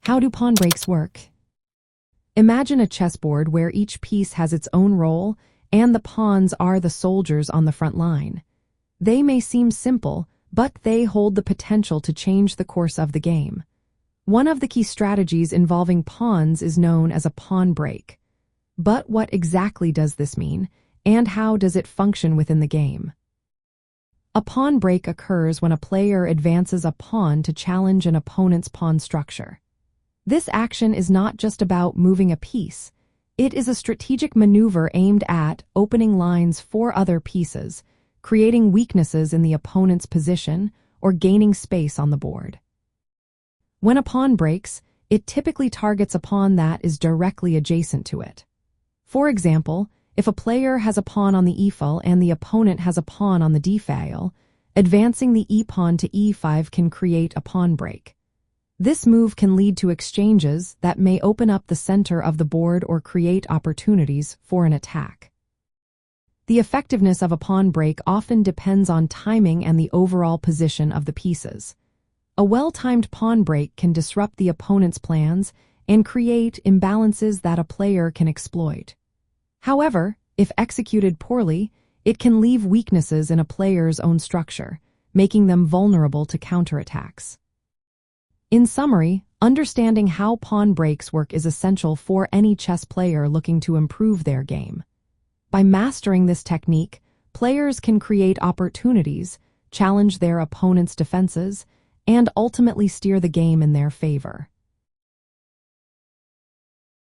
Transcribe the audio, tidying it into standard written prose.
How do pawn breaks work? Imagine a chessboard where each piece has its own role and the pawns are the soldiers on the front line. They may seem simple, but they hold the potential to change the course of the game. One of the key strategies involving pawns is known as a pawn break. But what exactly does this mean, and how does it function within the game? A pawn break occurs when a player advances a pawn to challenge an opponent's pawn structure. This action is not just about moving a piece. It is a strategic maneuver aimed at opening lines for other pieces, creating weaknesses in the opponent's position, or gaining space on the board. When a pawn breaks, it typically targets a pawn that is directly adjacent to it. For example, if a player has a pawn on the e-file and the opponent has a pawn on the d-file, advancing the e-pawn to e5 can create a pawn break. This move can lead to exchanges that may open up the center of the board or create opportunities for an attack. The effectiveness of a pawn break often depends on timing and the overall position of the pieces. A well-timed pawn break can disrupt the opponent's plans and create imbalances that a player can exploit. However, if executed poorly, it can leave weaknesses in a player's own structure, making them vulnerable to counterattacks. In summary, understanding how pawn breaks work is essential for any chess player looking to improve their game. By mastering this technique, players can create opportunities, challenge their opponent's defenses, and ultimately steer the game in their favor.